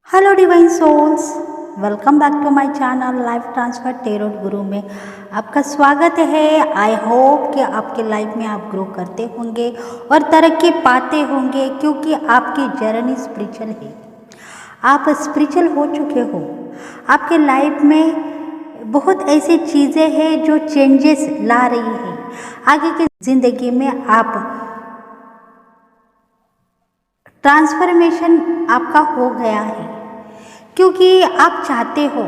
Hello divine souls, welcome back to my channel life transfer tarot guru में आपका स्वागत है। आई होप कि आपके लाइफ में आप ग्रो करते होंगे और तरक्की पाते होंगे, क्योंकि आपकी जर्नी स्पिरिचुअल है। आप स्पिरिचुअल हो चुके हो। आपके लाइफ में बहुत ऐसी चीज़ें हैं जो चेंजेस ला रही है। आगे की ज़िंदगी में आप ट्रांसफॉर्मेशन आपका हो गया है, क्योंकि आप चाहते हो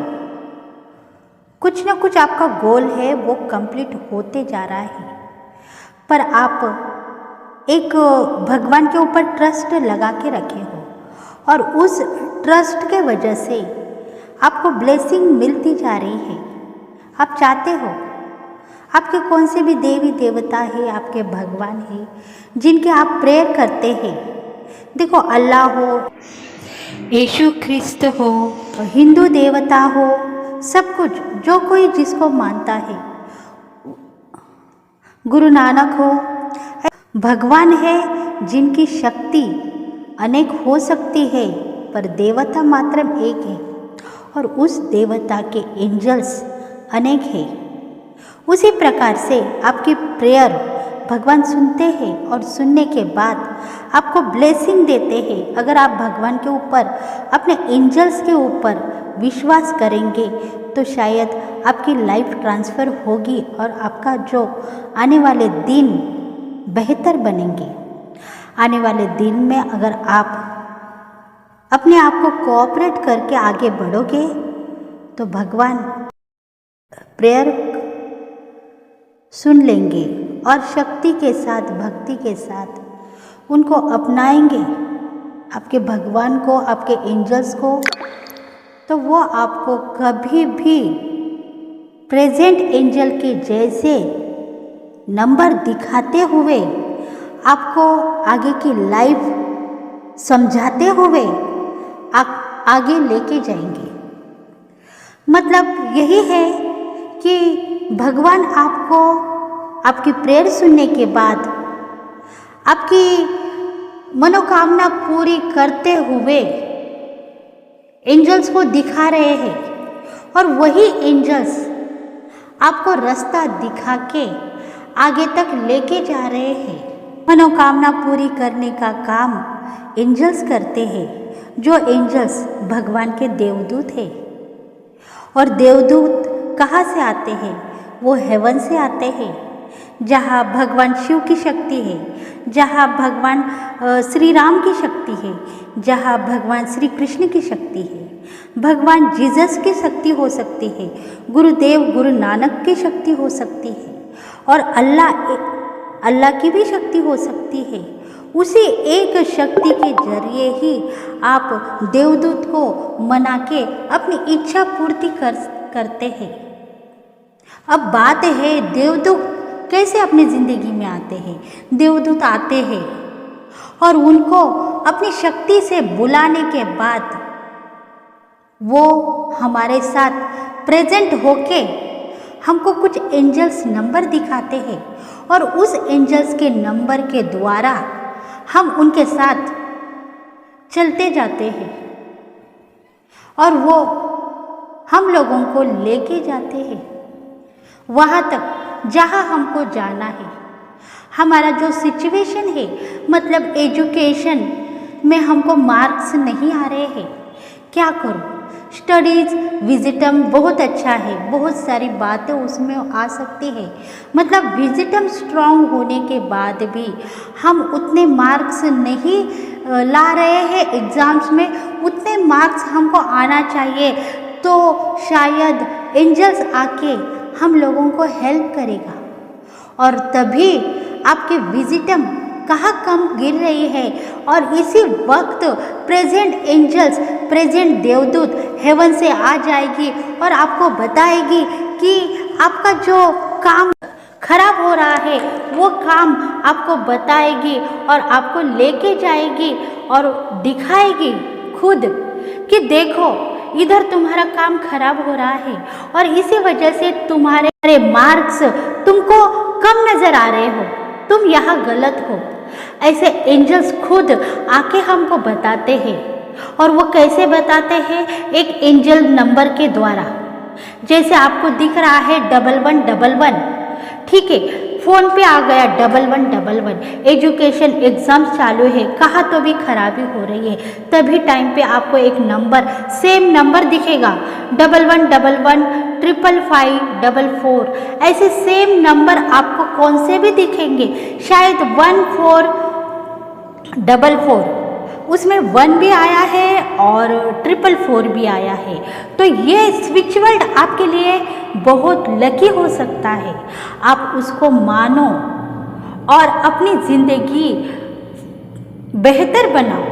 कुछ ना कुछ आपका गोल है वो कंप्लीट होते जा रहा है, पर आप एक भगवान के ऊपर ट्रस्ट लगा के रखे हो और उस ट्रस्ट के वजह से आपको ब्लेसिंग मिलती जा रही है। आप चाहते हो आपके कौन से भी देवी देवता है, आपके भगवान है जिनके आप प्रेयर करते हैं। देखो, अल्लाह हो, यीशु ख्रिस्त हो, हिंदू देवता हो, सब कुछ जो कोई जिसको मानता है, गुरु नानक हो, भगवान है जिनकी शक्ति अनेक हो सकती है, पर देवता मात्र एक है और उस देवता के एंजल्स अनेक है। उसी प्रकार से आपकी प्रेयर भगवान सुनते हैं और सुनने के बाद आपको ब्लेसिंग देते हैं। अगर आप भगवान के ऊपर, अपने एंजल्स के ऊपर विश्वास करेंगे तो शायद आपकी लाइफ ट्रांसफ़र होगी और आपका जो आने वाले दिन बेहतर बनेंगे। आने वाले दिन में अगर आप अपने आप को कोऑपरेट करके आगे बढ़ोगे तो भगवान प्रेयर सुन लेंगे और शक्ति के साथ, भक्ति के साथ उनको अपनाएंगे, आपके भगवान को, आपके एंजल्स को, तो वो आपको कभी भी प्रेजेंट एंजल के जैसे नंबर दिखाते हुए, आपको आगे की लाइफ समझाते हुए आगे लेके जाएंगे। मतलब यही है कि भगवान आपको आपकी प्रेयर सुनने के बाद आपकी मनोकामना पूरी करते हुए एंजल्स को दिखा रहे हैं और वही एंजल्स आपको रास्ता दिखा के आगे तक लेके जा रहे हैं। मनोकामना पूरी करने का काम एंजल्स करते हैं, जो एंजल्स भगवान के देवदूत हैं। और देवदूत कहाँ से आते हैं? वो हेवन से आते हैं, जहाँ भगवान शिव की शक्ति है, जहाँ भगवान श्री राम की शक्ति है, जहाँ भगवान श्री कृष्ण की शक्ति है, भगवान जीसस की शक्ति हो सकती है, गुरुदेव गुरु नानक की शक्ति हो सकती है, और अल्लाह की भी शक्ति हो सकती है। उसी एक शक्ति के जरिए ही आप देवदूत को मना के अपनी इच्छा पूर्ति करते हैं। अब बात है, देवदूत कैसे अपनी ज़िंदगी में आते हैं? देवदूत आते हैं और उनको अपनी शक्ति से बुलाने के बाद वो हमारे साथ प्रेजेंट होके हमको कुछ एंजल्स नंबर दिखाते हैं और उस एंजल्स के नंबर के द्वारा हम उनके साथ चलते जाते हैं और वो हम लोगों को लेके जाते हैं वहाँ तक जहाँ हमको जाना है। हमारा जो सिचुएशन है, मतलब एजुकेशन में हमको मार्क्स नहीं आ रहे हैं, क्या करूँ? स्टडीज़ विजिटम बहुत अच्छा है, बहुत सारी बातें उसमें आ सकती है। मतलब विजिटम स्ट्रांग होने के बाद भी हम उतने मार्क्स नहीं ला रहे हैं एग्ज़ाम्स में, उतने मार्क्स हमको आना चाहिए, तो शायद एंजल्स आके हम लोगों को हेल्प करेगा और तभी आपके विजिटम कहाँ कम गिर रही है और इसी वक्त प्रेजेंट एंजल्स, प्रेजेंट देवदूत हेवन से आ जाएगी और आपको बताएगी कि आपका जो काम खराब हो रहा है वो काम आपको बताएगी और आपको लेके जाएगी और दिखाएगी खुद कि देखो, इधर तुम्हारा काम खराब हो रहा है और इसी वजह से तुम्हारे मार्क्स तुमको कम नज़र आ रहे हो, तुम यहाँ गलत हो। ऐसे एंजल्स खुद आके हमको बताते हैं और वो कैसे बताते हैं? एक एंजल नंबर के द्वारा। जैसे आपको दिख रहा है 1111, ठीक है, फ़ोन पे आ गया 1111, एजुकेशन एग्ज़ाम चालू है, कहाँ तो भी खराबी हो रही है, तभी टाइम पे आपको एक नंबर, सेम नंबर दिखेगा 1111, 55544, ऐसे सेम नंबर आपको कौन से भी दिखेंगे, शायद 1444, उसमें 1 भी आया है और 444 भी आया है। तो ये स्विच वर्ड आपके लिए बहुत लकी हो सकता है। आप उसको मानो और अपनी ज़िंदगी बेहतर बनाओ,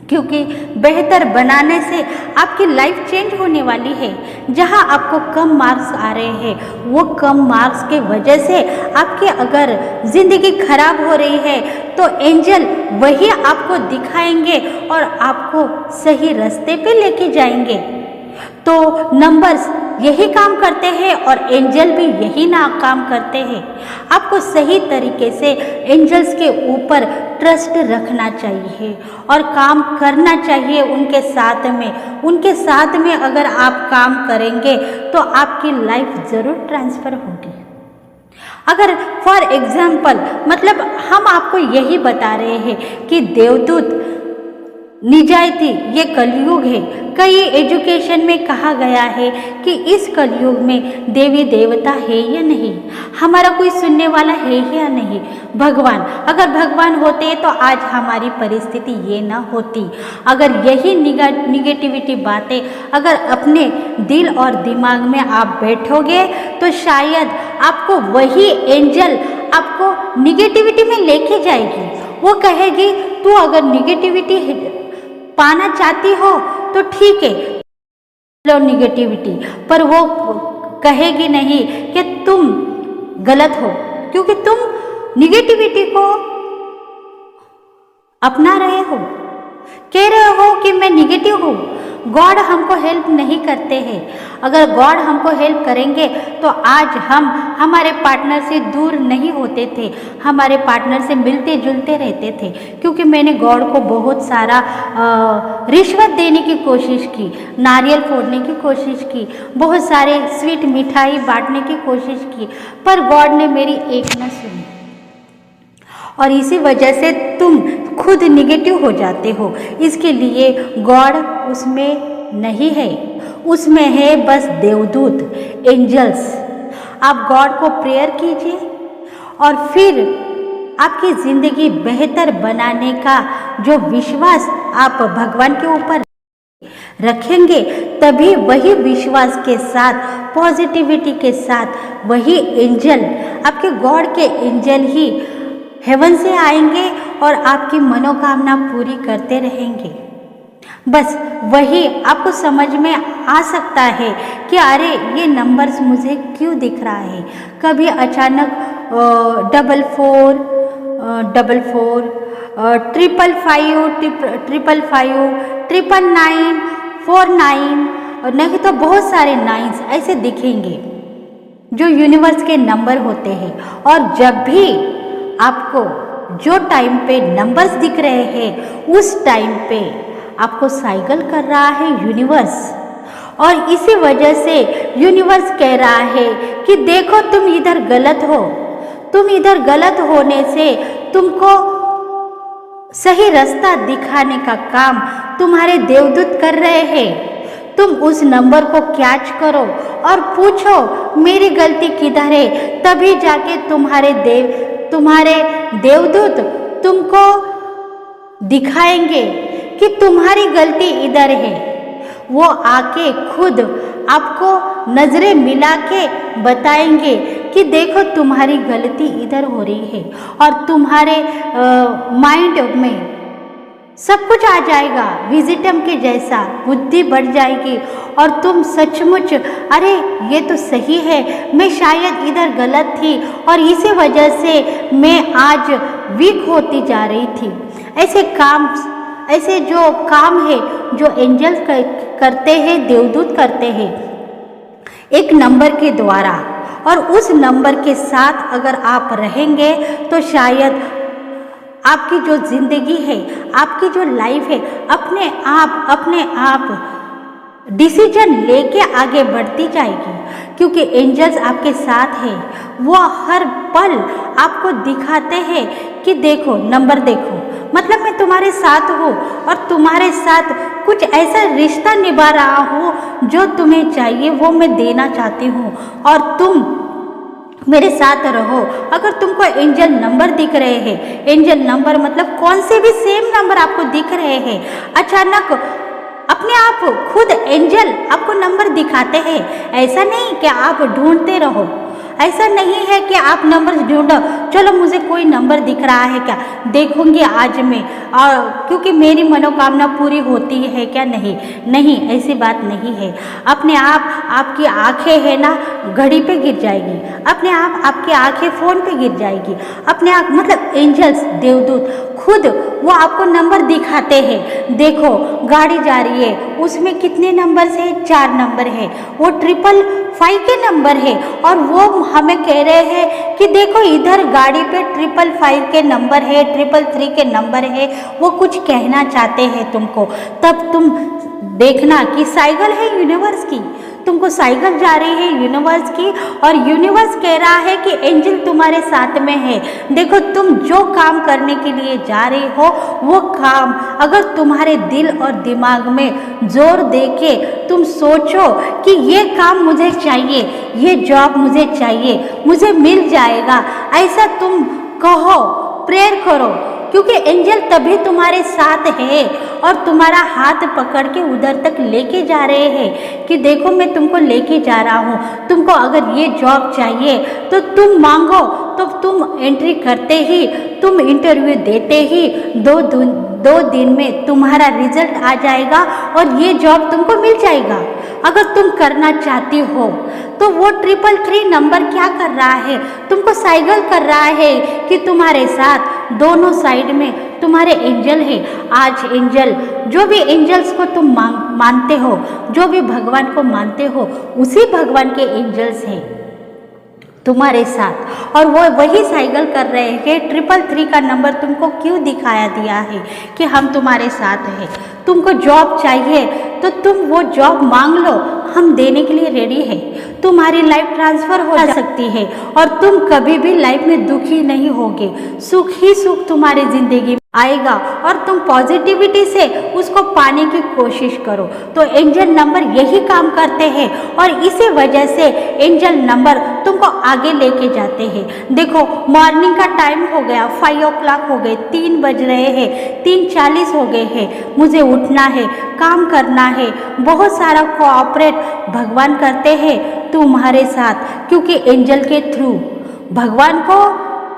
क्योंकि बेहतर बनाने से आपकी लाइफ चेंज होने वाली है। जहां आपको कम मार्क्स आ रहे हैं, वो कम मार्क्स के वजह से आपकी अगर ज़िंदगी खराब हो रही है तो एंजल वही आपको दिखाएंगे और आपको सही रास्ते पे लेके जाएंगे। तो नंबर्स यही काम करते हैं और एंजल भी यही ना काम करते हैं। आपको सही तरीके से एंजल्स के ऊपर ट्रस्ट रखना चाहिए और काम करना चाहिए उनके साथ में। उनके साथ में अगर आप काम करेंगे तो आपकी लाइफ ज़रूर ट्रांसफ़र होगी। अगर फॉर एग्जाम्पल, मतलब हम आपको यही बता रहे हैं कि देवदूत निजायती ये कलयुग है। कई एजुकेशन में कहा गया है कि इस कलयुग में देवी देवता है या नहीं, हमारा कोई सुनने वाला है या नहीं। भगवान, अगर भगवान होते तो आज हमारी परिस्थिति ये ना होती। अगर यही निगेटिविटी बातें अगर अपने दिल और दिमाग में आप बैठोगे तो शायद आपको वही एंजल आपको निगेटिविटी में लेके जाएगी। वो कहेगी तू अगर निगेटिविटी पाना चाहती हो तो ठीक है, लो निगेटिविटी, पर वो कहेगी नहीं कि तुम गलत हो, क्योंकि तुम निगेटिविटी को अपना रहे हो, कह रहे हो कि मैं निगेटिव हूँ। गॉड हमको हेल्प नहीं करते हैं। अगर गॉड हमको हेल्प करेंगे तो आज हम हमारे पार्टनर से दूर नहीं होते थे, हमारे पार्टनर से मिलते जुलते रहते थे। क्योंकि मैंने गॉड को बहुत सारा रिश्वत देने की कोशिश की, नारियल फोड़ने की कोशिश की, बहुत सारे स्वीट मिठाई बांटने की कोशिश की, पर गॉड ने मेरी एक न सुनी। और इसी वजह से तुम खुद निगेटिव हो जाते हो। इसके लिए गॉड उसमें नहीं है, उसमें है बस देवदूत, एंजल्स। आप गॉड को प्रेयर कीजिए और फिर आपकी ज़िंदगी बेहतर बनाने का जो विश्वास आप भगवान के ऊपर रखेंगे, तभी वही विश्वास के साथ, पॉजिटिविटी के साथ वही एंजल, आपके गॉड के एंजल ही हेवन से आएंगे और आपकी मनोकामना पूरी करते रहेंगे। बस वही आपको समझ में आ सकता है कि अरे ये नंबर्स मुझे क्यों दिख रहा है। कभी अचानक 4444, 555, 999, 49, और नहीं तो बहुत सारे नाइन्स ऐसे दिखेंगे जो यूनिवर्स के नंबर होते हैं। और जब भी आपको जो टाइम पे नंबर्स दिख रहे हैं, उस टाइम पे आपको साइकिल कर रहा है यूनिवर्स, और इसी वजह से यूनिवर्स कह रहा है कि देखो तुम इधर गलत हो, तुम इधर गलत होने से तुमको सही रास्ता दिखाने का काम तुम्हारे देवदूत कर रहे हैं। तुम उस नंबर को कैच करो और पूछो मेरी गलती किधर है, तभी जाके तुम्हारे देवदूत तुमको दिखाएंगे कि तुम्हारी गलती इधर है। वो आके खुद आपको नज़रें मिला के बताएंगे कि देखो तुम्हारी गलती इधर हो रही है, और तुम्हारे माइंड में सब कुछ आ जाएगा, विजिटम के जैसा बुद्धि बढ़ जाएगी और तुम सचमुच अरे ये तो सही है, मैं शायद इधर गलत थी और इसी वजह से मैं आज वीक होती जा रही थी। ऐसे जो काम है जो एंजल्स करते हैं, देवदूत करते हैं एक नंबर के द्वारा, और उस नंबर के साथ अगर आप रहेंगे तो शायद आपकी जो ज़िंदगी है, आपकी जो लाइफ है, अपने आप डिसीजन लेके आगे बढ़ती जाएगी, क्योंकि एंजल्स आपके साथ है। वो हर पल आपको दिखाते हैं कि देखो, नंबर देखो, मतलब मैं तुम्हारे साथ हूँ और तुम्हारे साथ कुछ ऐसा रिश्ता निभा रहा हूँ जो तुम्हें चाहिए वो मैं देना चाहती हूँ, और तुम मेरे साथ रहो। अगर तुमको एंजल नंबर दिख रहे हैं, एंजल नंबर मतलब कौन से भी सेम नंबर आपको दिख रहे हैं, अचानक अपने आप खुद एंजल आपको नंबर दिखाते हैं। ऐसा नहीं कि आप ढूंढते रहो, ऐसा नहीं है कि आप नंबर ढूंढो, चलो मुझे कोई नंबर दिख रहा है क्या, देखूंगी आज मैं, और क्योंकि मेरी मनोकामना पूरी होती है क्या, नहीं, ऐसी बात नहीं है। अपने आप आपकी आंखें है ना घड़ी पे गिर जाएगी, अपने आप आपकी आंखें फ़ोन पे गिर जाएगी, अपने आप मतलब एंजल्स, देवदूत खुद वो आपको नंबर दिखाते हैं। देखो, गाड़ी जा रही है, उसमें कितने नंबर है, 4 नंबर है, वो 555 के नंबर है, और वो हमें कह रहे हैं कि देखो इधर गाड़ी पे 555 के नंबर है, 333 के नंबर है, वो कुछ कहना चाहते हैं तुमको। तब तुम देखना कि साइकिल है यूनिवर्स की, तुमको साइकिल जा रही है यूनिवर्स की, और यूनिवर्स कह रहा है कि एंजल तुम्हारे साथ में है। देखो, तुम जो काम करने के लिए जा रही हो वो काम अगर तुम्हारे दिल और दिमाग में जोर दे के तुम सोचो कि ये काम मुझे चाहिए, ये जॉब मुझे चाहिए, मुझे मिल जाएगा, ऐसा तुम कहो, प्रेयर करो, क्योंकि एंजल तभी तुम्हारे साथ है और तुम्हारा हाथ पकड़ के उधर तक लेके जा रहे हैं कि देखो मैं तुमको लेके जा रहा हूँ। तुमको अगर ये जॉब चाहिए तो तुम मांगो, तो तुम एंट्री करते ही, तुम इंटरव्यू देते ही 2 दिन में तुम्हारा रिजल्ट आ जाएगा और ये जॉब तुमको मिल जाएगा। अगर तुम करना चाहती हो तो वो 333 नंबर क्या कर रहा है, तुमको साइकिल कर रहा है कि तुम्हारे साथ दोनों साइड में तुम्हारे एंजल है। आज एंजल, जो भी एंजल्स को तुम मानते हो, जो भी भगवान को मानते हो, उसी भगवान के एंजल्स हैं तुम्हारे साथ, और वो वही साइकिल कर रहे हैं। 333 का नंबर तुमको क्यों दिखाया दिया है कि हम तुम्हारे साथ हैं। तुमको जॉब चाहिए तो तुम वो जॉब मांग लो, हम देने के लिए रेडी है। तुम्हारी लाइफ ट्रांसफर हो सकती है और तुम कभी भी लाइफ में दुखी नहीं होगे, सुख ही सुख तुम्हारी जिंदगी में आएगा, और तुम पॉजिटिविटी से उसको पाने की कोशिश करो। तो एंजल नंबर यही काम करते हैं और इसी वजह से एंजल नंबर तुमको आगे लेके जाते हैं। देखो, मॉर्निंग का टाइम हो गया, 5 o'clock हो गए, 3 बज रहे हैं, 3:40 हो गए हैं, मुझे उठना है, काम करना है। बहुत सारा कोऑपरेट भगवान करते हैं तुम्हारे साथ, क्योंकि एंजल के थ्रू भगवान को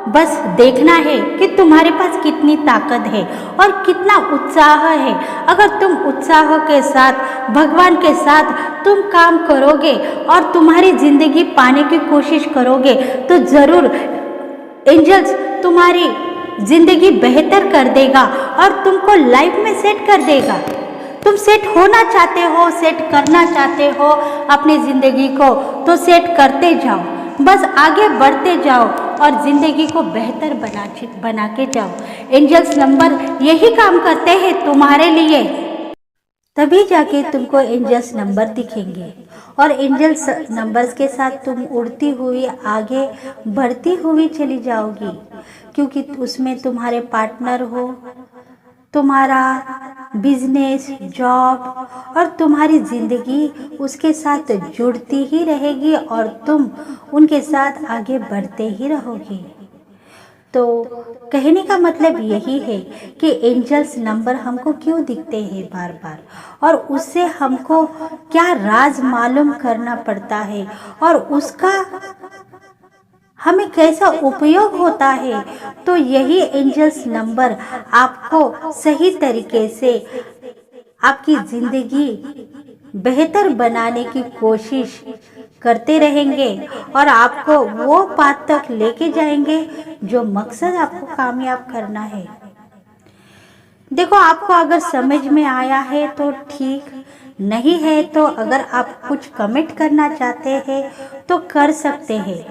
बस देखना है कि तुम्हारे पास कितनी ताकत है और कितना उत्साह है। अगर तुम उत्साह के साथ, भगवान के साथ तुम काम करोगे और तुम्हारी ज़िंदगी पाने की कोशिश करोगे तो ज़रूर एंजल्स तुम्हारी ज़िंदगी बेहतर कर देगा और तुमको लाइफ में सेट कर देगा। तुम सेट होना चाहते हो, सेट करना चाहते हो अपनी ज़िंदगी को, तो सेट करते जाओ, बस आगे बढ़ते जाओ और ज़िंदगी को बेहतर बना के जाओ। एंजल्स नंबर यही काम करते हैं तुम्हारे लिए, तभी जाके तुमको एंजल्स नंबर दिखेंगे और एंजल्स नंबर्स के साथ तुम उड़ती हुई आगे बढ़ती हुई चली जाओगी, क्योंकि उसमें तुम्हारे पार्टनर हो, तुम्हारा बिजनेस, जॉब और तुम्हारी ज़िंदगी उसके साथ जुड़ती ही रहेगी और तुम उनके साथ आगे बढ़ते ही रहोगे। तो कहने का मतलब यही है कि एंजल्स नंबर हमको क्यों दिखते हैं बार बार, और उससे हमको क्या राज मालूम करना पड़ता है और उसका हमें कैसा उपयोग होता है। तो यही एंजल्स नंबर आपको सही तरीके से आपकी ज़िंदगी बेहतर बनाने की कोशिश करते रहेंगे और आपको वो पाथ तक लेके जाएंगे जो मकसद आपको कामयाब करना है। देखो, आपको अगर समझ में आया है तो ठीक, नहीं है तो अगर आप कुछ कमेंट करना चाहते हैं तो कर सकते हैं,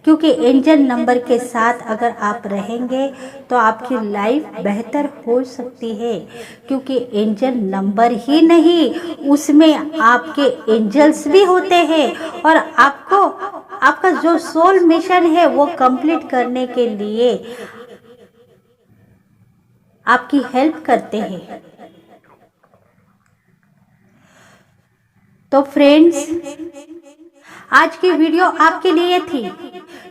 क्योंकि एंजल नंबर के साथ अगर आप रहेंगे तो आपकी लाइफ बेहतर हो सकती है, क्योंकि एंजल नंबर ही नहीं, उसमें आपके एंजल्स भी होते हैं और आपको आपका जो सोल मिशन है वो कंप्लीट करने के लिए आपकी हेल्प करते हैं। तो फ्रेंड्स, आज की वीडियो आपके लिए थी,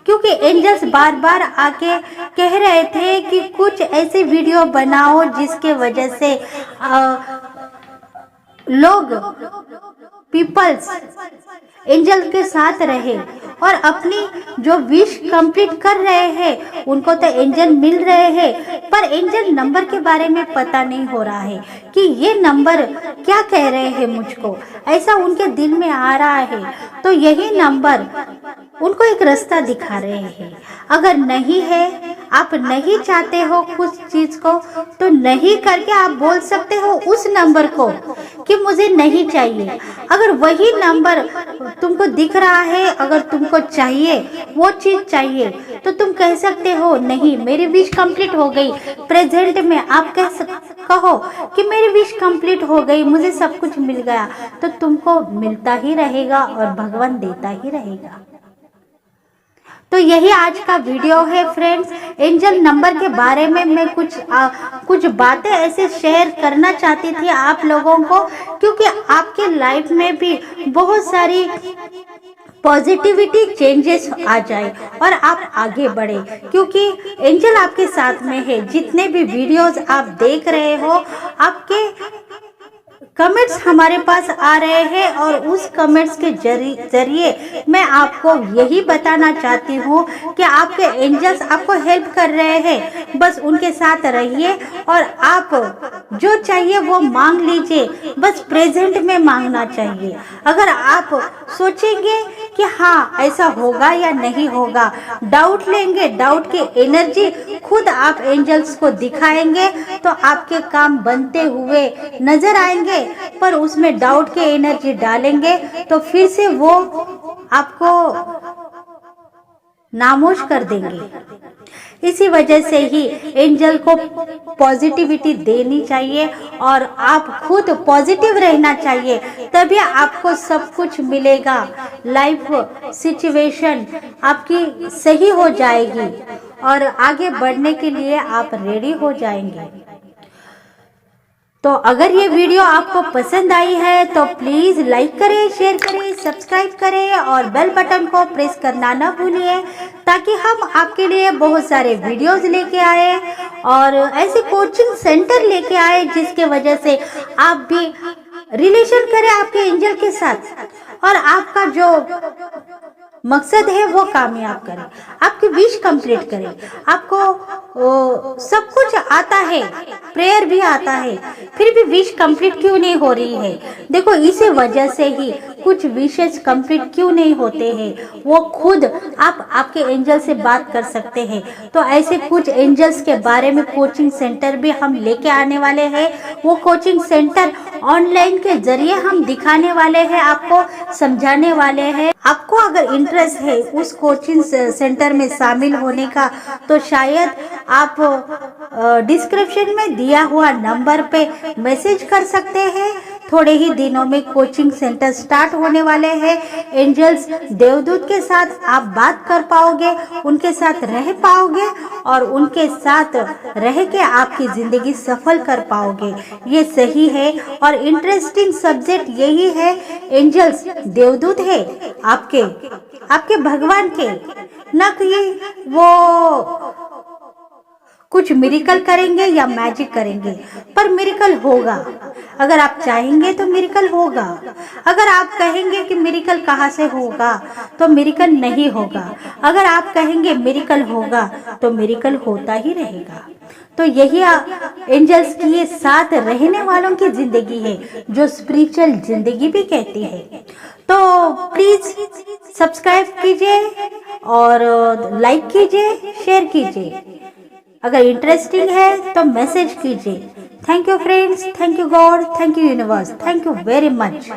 क्योंकि एंजल्स बार बार आके कह रहे थे कि कुछ ऐसी वीडियो बनाओ जिसके वजह से लोग पीपल्स एंजल के साथ रहे और अपनी जो विश कंप्लीट कर रहे हैं। उनको तो एंजल मिल रहे हैं, पर एंजल नंबर के बारे में पता नहीं हो रहा है कि ये नंबर क्या कह रहे हैं मुझको, ऐसा उनके दिल में आ रहा है। तो यही नंबर उनको एक रास्ता दिखा रहे हैं। अगर नहीं है, आप नहीं चाहते हो कुछ चीज को, तो नहीं करके आप बोल सकते हो उस नंबर को कि मुझे नहीं चाहिए। अगर वही नंबर तुमको दिख रहा है, अगर तुमको चाहिए, वो चीज चाहिए, तो तुम कह सकते हो नहीं, मेरी विश कंप्लीट हो गई। प्रेजेंट में आप कहो कि मेरी विश कंप्लीट हो गई, मुझे सब कुछ मिल गया, तो तुमको मिलता ही रहेगा और भगवान देता ही रहेगा। तो यही आज का वीडियो है फ्रेंड्स। एंजल नंबर के बारे में मैं कुछ बातें ऐसे शेयर करना चाहती थी आप लोगों को, क्योंकि आपके लाइफ में भी बहुत सारी पॉजिटिविटी चेंजेस आ जाए और आप आगे बढ़े, क्योंकि एंजल आपके साथ में है। जितने भी वीडियोस आप देख रहे हो, आपके कमेंट्स हमारे पास आ रहे हैं और उस कमेंट्स के जरिए मैं आपको यही बताना चाहती हूँ कि आपके एंजल्स आपको हेल्प कर रहे हैं। बस उनके साथ रहिए और आप जो चाहिए वो मांग लीजिए, बस प्रेजेंट में मांगना चाहिए। अगर आप सोचेंगे कि हाँ ऐसा होगा या नहीं होगा, डाउट लेंगे, डाउट की एनर्जी खुद आप एंजल्स को दिखाएंगे तो आपके काम बनते हुए नजर आएंगे। पर उसमें डाउट की एनर्जी डालेंगे तो फिर से वो आपको नामोश कर देंगे। इसी वजह से ही एंजल को पॉजिटिविटी देनी चाहिए और आप खुद पॉजिटिव रहना चाहिए, तभी आपको सब कुछ मिलेगा। लाइफ सिचुएशन आपकी सही हो जाएगी और आगे बढ़ने के लिए आप रेडी हो जाएंगे। तो अगर ये वीडियो आपको पसंद आई है तो प्लीज़ लाइक करें, शेयर करें, सब्सक्राइब करें और बेल बटन को प्रेस करना न भूलिए, ताकि हम आपके लिए बहुत सारे वीडियोस लेके आए और ऐसे कोचिंग सेंटर लेके आए जिसके वजह से आप भी रिलेशन करें आपके एंजल के साथ और आपका जो मकसद है वो कामयाब करें, आपकी विश कंप्लीट करें। आपको सब कुछ आता है, प्रेयर भी आता है, फिर भी विश कंप्लीट क्यों नहीं हो रही है? देखो, इसी वजह से ही कुछ विशेष कंप्लीट क्यों नहीं होते हैं, वो खुद आप आपके एंजल से बात कर सकते हैं। तो ऐसे कुछ एंजल्स के बारे में कोचिंग सेंटर भी हम लेके आने वाले हैं। वो कोचिंग सेंटर ऑनलाइन के जरिए हम दिखाने वाले हैं, आपको समझाने वाले हैं। आपको अगर इंटरेस्ट है उस कोचिंग सेंटर में शामिल होने का, तो शायद आप डिस्क्रिप्शन में दिया हुआ नंबर पे मैसेज कर सकते हैं। थोड़े ही दिनों में कोचिंग सेंटर स्टार्ट होने वाले हैं। एंजल्स देवदूत के साथ आप बात कर पाओगे, उनके साथ रह पाओगे और उनके साथ रह के आपकी जिंदगी सफल कर पाओगे। ये सही है और इंटरेस्टिंग सब्जेक्ट यही है। एंजल्स देवदूत है आपके भगवान के, न कि वो कुछ मिरेकल करेंगे या मैजिक करेंगे, पर मिरेकल होगा। अगर आप चाहेंगे तो मिरेकल होगा। अगर आप कहेंगे कि मिरेकल कहाँ से होगा, तो मिरेकल नहीं होगा। अगर आप कहेंगे मिरेकल होगा, तो मिरेकल होता ही रहेगा। तो यही एंजल्स की साथ रहने वालों की जिंदगी है, जो स्पिरिचुअल जिंदगी भी कहती है। तो प्लीज सब्सक्राइब कीजिए और लाइक कीजिए, शेयर कीजिए। अगर इंटरेस्टिंग है तो मैसेज कीजिए। Thank you friends, thank you God, thank you universe, thank you very much.